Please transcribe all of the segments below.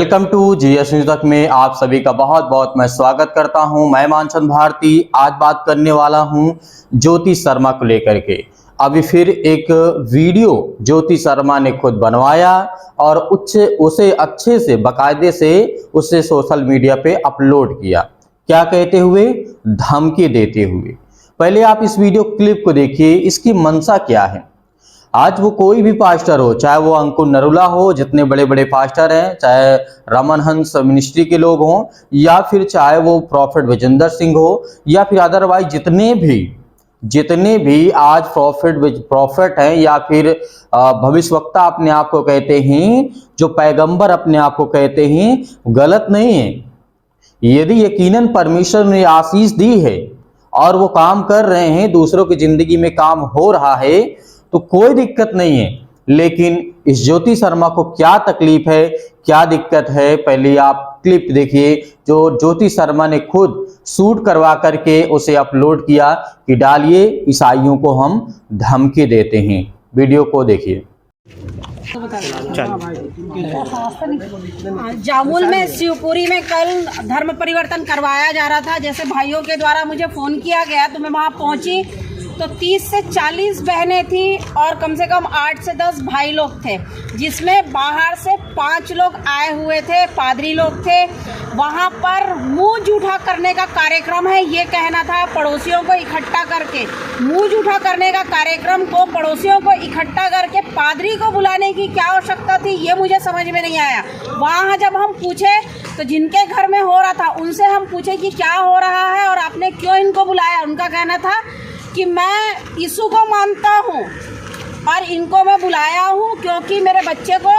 Welcome to GS news तक में आप सभी का बहुत बहुत मैं स्वागत करता हूं। मैं मानचंद भारती आज बात करने वाला हूं ज्योति शर्मा को लेकर के। अभी फिर एक वीडियो ज्योति शर्मा ने खुद बनवाया और उसे अच्छे से बाकायदे से उसे सोशल मीडिया पे अपलोड किया। क्या कहते हुए? धमकी देते हुए। पहले आप इस वीडियो क्लिप को देखिए, इसकी मंशा क्या है। आज वो कोई भी पास्टर हो, चाहे वो अंकुर नरुला हो, जितने बड़े बड़े पास्टर हैं, चाहे रमन हंस मिनिस्ट्री के लोग हों, या फिर चाहे वो प्रॉफिट विजेंद्र सिंह हो, या फिर अदरवाइज जितने भी आज प्रॉफिट हैं या फिर भविष्यवक्ता अपने आप को कहते हैं, जो पैगंबर अपने आप को कहते हैं, गलत नहीं है। यदि यकीनन परमेश्वर ने आशीष दी है और वो काम कर रहे हैं, दूसरों की जिंदगी में काम हो रहा है, तो कोई दिक्कत नहीं है। लेकिन इस ज्योति शर्मा को क्या तकलीफ है, क्या दिक्कत है, पहले आप क्लिप देखिए जो ज्योति शर्मा ने खुद शूट करवा करके उसे अपलोड किया कि डालिए ईसाइयों को हम धमकी देते हैं। वीडियो को देखिए। जामुल में शिवपुरी में कल धर्म परिवर्तन करवाया जा रहा था। जैसे भाइयों के द्वारा मुझे फोन किया गया तो मैं वहां पहुंची तो 30 से 40 बहनें थी और कम से कम 8 से 10 भाई लोग थे, जिसमें बाहर से 5 लोग आए हुए थे, पादरी लोग थे। वहां पर मुंह जूठा करने का कार्यक्रम है, ये कहना था। पड़ोसियों को इकट्ठा करके मुंह जूठा करने का कार्यक्रम को पड़ोसियों को इकट्ठा करके पादरी को बुलाने की क्या आवश्यकता थी, ये मुझे समझ में नहीं आया। वहाँ जब हम पूछे तो जिनके घर में हो रहा था उनसे हम पूछे कि क्या हो रहा है और आपने क्यों इनको बुलाया। उनका कहना था कि मैं यीशु को मानता हूँ और इनको मैं बुलाया हूँ क्योंकि मेरे बच्चे को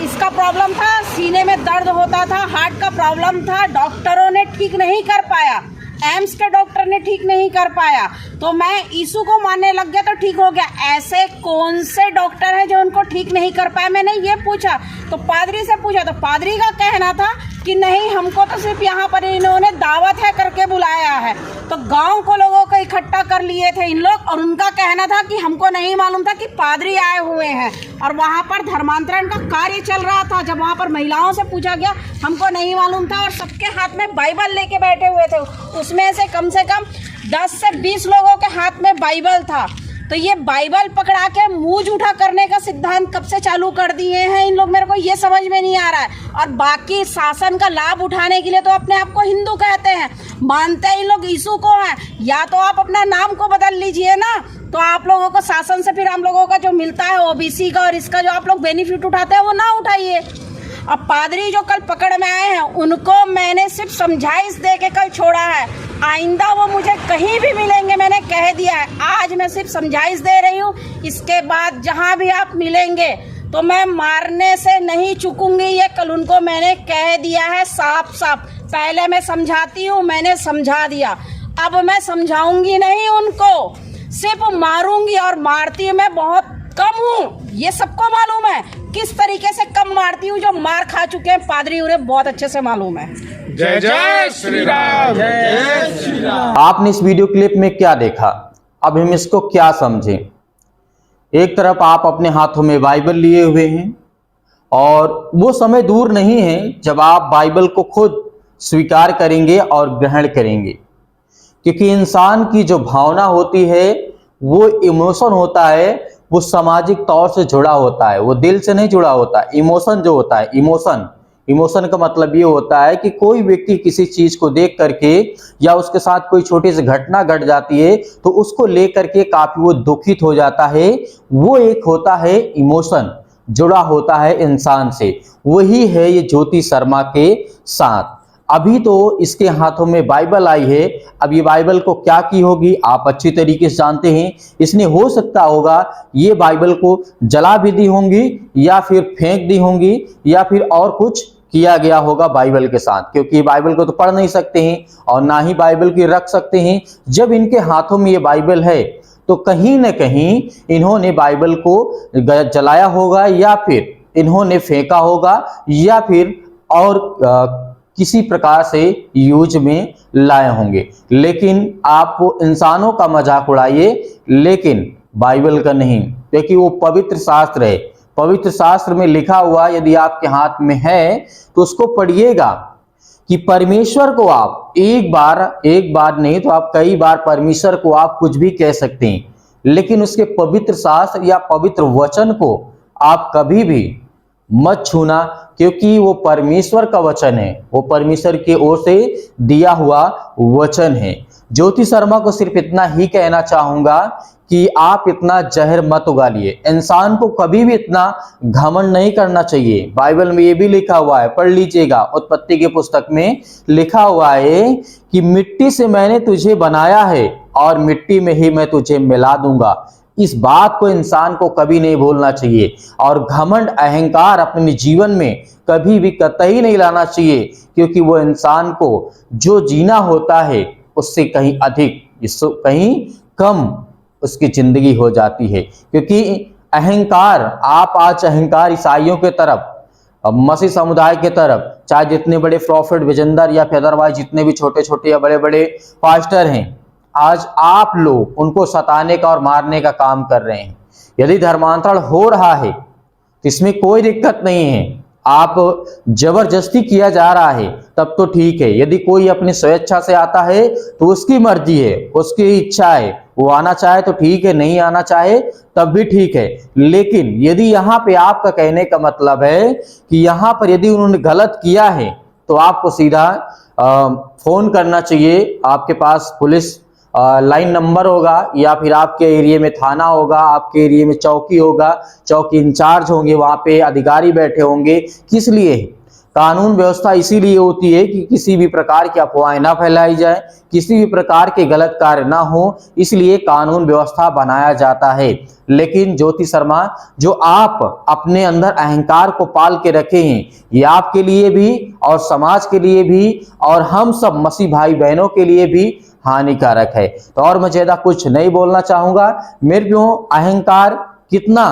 इसका प्रॉब्लम था, सीने में दर्द होता था, हार्ट का प्रॉब्लम था, डॉक्टरों ने ठीक नहीं कर पाया, एम्स के डॉक्टर ने ठीक नहीं कर पाया, तो मैं यीशु को मानने लग गया तो ठीक हो गया। ऐसे कौन से डॉक्टर हैं जो उनको ठीक नहीं कर पाए? मैंने ये पूछा तो पादरी से पूछा तो पादरी का कहना था कि नहीं, हमको तो सिर्फ यहाँ पर इन्होंने दावत है करके बुलाया है। तो गांव को लोगों को इकट्ठा कर लिए थे इन लोग और उनका कहना था कि हमको नहीं मालूम था कि पादरी आए हुए हैं और वहाँ पर धर्मांतरण का कार्य चल रहा था। जब वहाँ पर महिलाओं से पूछा गया हमको नहीं मालूम था और सबके हाथ में बाइबल लेके बैठे हुए थे। उसमें से कम 10 से 20 लोगों के हाथ में बाइबल था। तो ये बाइबल पकड़ा के मुंह जूठा करने का सिद्धांत कब से चालू कर दिए हैं इन लोग, मेरे को ये समझ में नहीं आ रहा है। और बाकी शासन का लाभ उठाने के लिए तो अपने आप को हिंदू कहते हैं, मानते इन लोग यीशु को हैं। या तो आप अपना नाम को बदल लीजिए ना, तो आप लोगों को शासन से फिर हम लोगों का जो मिलता है ओबीसी का और इसका जो आप लोग बेनिफिट उठाते हैं वो ना उठाइए। अब पादरी जो कल पकड़ में आए हैं उनको मैंने सिर्फ समझाइश दे के कल छोड़ा है, आइंदा वो मुझे कहीं भी मिलेंगे मैंने कह दिया है। आज मैं सिर्फ समझाइश दे रही हूँ, इसके बाद जहाँ भी आप मिलेंगे तो मैं मारने से नहीं चूकूंगी, ये कल उनको मैंने कह दिया है साफ साफ। पहले मैं समझाती हूँ, मैंने समझा दिया, अब मैं समझाऊंगी नहीं उनको, सिर्फ मारूंगी। और मारती मैं बहुत कम हूँ, ये सबको मालूम है किस तरीके से कम मारती हूँ। जो मार खा चुके हैं पादरी उन्हें बहुत अच्छे से मालूम है। जय जय श्री राम, जय श्री राम। आपने इस वीडियो क्लिप में क्या देखा? अब हम इसको क्या समझें? एक तरफ आप अपने हाथों में बाइबल लिए हुए हैं और वो समय दूर नहीं है जब आप बाइबल को खुद स्वीकार करेंगे और ग्रहण करेंगे, क्योंकि इंसान की जो भावना होती है, वो इमोशन होता है, वो सामाजिक तौर से जुड़ा होता है, वो दिल से नहीं जुड़ा होता। इमोशन जो होता है, इमोशन का मतलब ये होता है कि कोई व्यक्ति किसी चीज को देख करके या उसके साथ कोई छोटी सी घटना घट जाती है तो उसको लेकर के काफी वो दुखित हो जाता है। वो एक होता है इमोशन, जुड़ा होता है इंसान से। वही है ये ज्योति शर्मा के साथ। अभी तो इसके हाथों में बाइबल आई है, अब ये बाइबल को क्या की होगी आप अच्छी तरीके से जानते हैं। इसने हो सकता होगा ये बाइबल को जला भी दी होंगी या फिर फेंक दी होंगी या फिर और कुछ किया गया होगा बाइबल के साथ, क्योंकि बाइबल को तो पढ़ नहीं सकते हैं और ना ही बाइबल की रख सकते हैं। जब इनके हाथों में ये बाइबल है तो कहीं ना कहीं इन्होंने बाइबल को जलाया होगा या फिर इन्होंने फेंका होगा या फिर और किसी प्रकार से यूज में लाए होंगे। लेकिन आप वो इंसानों का मजाक उड़ाइए, लेकिन बाइबल का नहीं, क्योंकि वो पवित्र शास्त्र है। पवित्र शास्त्र में लिखा हुआ यदि आपके हाथ में है तो उसको पढ़िएगा कि परमेश्वर को आप एक बार नहीं तो आप कई बार परमेश्वर को आप कुछ भी कह सकते हैं, लेकिन उसके पवित्र शास्त्र या पवित्र वचन को आप कभी भी मत छूना, क्योंकि वो परमेश्वर का वचन है, वो परमेश्वर की ओर से दिया हुआ वचन है। ज्योति शर्मा को सिर्फ इतना ही कहना चाहूंगा कि आप इतना जहर मत उगालिए। इंसान को कभी भी इतना घमंड नहीं करना चाहिए। बाइबल में ये भी लिखा हुआ है, पढ़ लीजिएगा, उत्पत्ति की पुस्तक में लिखा हुआ है कि मिट्टी से मैंने तुझे बनाया है और मिट्टी में ही मैं तुझे मिला दूंगा। इस बात को इंसान को कभी नहीं भूलना चाहिए और घमंड अहंकार अपने जीवन में कभी भी कतई नहीं लाना चाहिए, क्योंकि वो इंसान को जो जीना होता है उससे कहीं अधिक, कहीं कम उसकी जिंदगी हो जाती है। क्योंकि अहंकार, आप आज अहंकार ईसाइयों के तरफ, मसीह समुदाय के तरफ, चाहे जितने बड़े प्रॉफिट विजेंदर या फिर अदरवाइज जितने भी छोटे छोटे या बड़े बड़े पास्टर हैं, आज आप लोग उनको सताने का और मारने का काम कर रहे हैं। यदि धर्मांतरण हो रहा है तो इसमें कोई दिक्कत नहीं है, आप जबरदस्ती किया जा रहा है तब तो ठीक है। यदि कोई अपनी स्वेच्छा से आता है तो उसकी मर्जी है, उसकी इच्छा है, वो आना चाहे तो ठीक है, नहीं आना चाहे तब भी ठीक है। लेकिन यदि यहाँ पे आपका कहने का मतलब है कि यहाँ पर यदि उन्होंने गलत किया है तो आपको सीधा फोन करना चाहिए। आपके पास पुलिस लाइन नंबर होगा या फिर आपके एरिया में थाना होगा, आपके एरिया में चौकी होगा, चौकी इंचार्ज होंगे, वहां पे अधिकारी बैठे होंगे। किस लिए? कानून व्यवस्था इसीलिए होती है कि किसी भी प्रकार की अफवाहें ना फैलाई जाए, किसी भी प्रकार के गलत कार्य ना हो, इसलिए कानून व्यवस्था बनाया जाता है। लेकिन ज्योति शर्मा, जो आप अपने अंदर अहंकार को पाल के रखे हैं, ये आपके लिए भी और समाज के लिए भी और हम सब मसीह भाई बहनों के लिए भी हानिकारक है। तो और मैं ज्यादा कुछ नहीं बोलना चाहूंगा। मेरे प्यो, अहंकार कितना,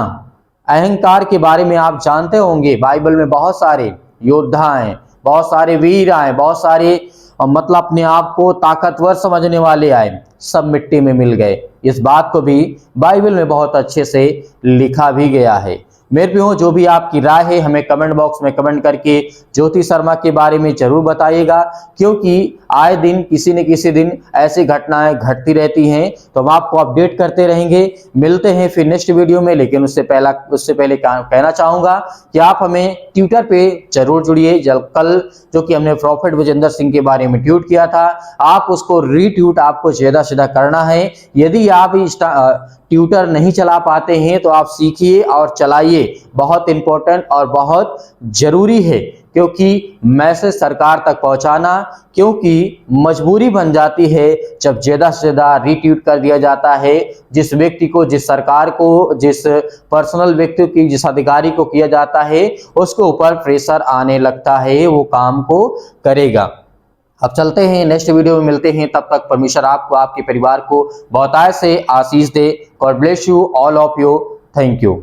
अहंकार के बारे में आप जानते होंगे, बाइबल में बहुत सारे योद्धा हैं, बहुत सारे वीर आए, बहुत सारे मतलब अपने आप को ताकतवर समझने वाले आए, सब मिट्टी में मिल गए। इस बात को भी बाइबल में बहुत अच्छे से लिखा भी गया है। मेरे प्यो, जो भी आपकी राय है हमें कमेंट बॉक्स में कमेंट करके ज्योति शर्मा के बारे में जरूर बताइएगा, क्योंकि आए दिन किसी न किसी दिन ऐसी घटनाएं घटती रहती हैं, तो हम आपको अपडेट करते रहेंगे। मिलते हैं फिर नेक्स्ट वीडियो में, लेकिन उससे पहले कहना चाहूंगा कि आप हमें ट्विटर पे जरूर जुड़िए। कल जो कि हमने प्रॉफिट विजेंदर सिंह के बारे में ट्वीट किया था, आप उसको रीट्वीट आपको ज्यादा से ज्यादा करना है। यदि आप ट्विटर नहीं चला पाते हैं तो आप सीखिए और चलाइए, बहुत इंपॉर्टेंट और बहुत जरूरी है, क्योंकि मैसेज सरकार तक पहुंचाना, क्योंकि मजबूरी बन जाती है जब ज्यादा से ज्यादा रीट्वीट कर दिया जाता है। जिस व्यक्ति को, जिस सरकार को, जिस पर्सनल व्यक्ति की, जिस अधिकारी को किया जाता है, उसके ऊपर प्रेशर आने लगता है, वो काम को करेगा। अब चलते हैं, नेक्स्ट वीडियो में मिलते हैं। तब तक परमेश्वर आपको, आपके परिवार को बहुतायत से आशीष दे। God bless you all of you. Thank you.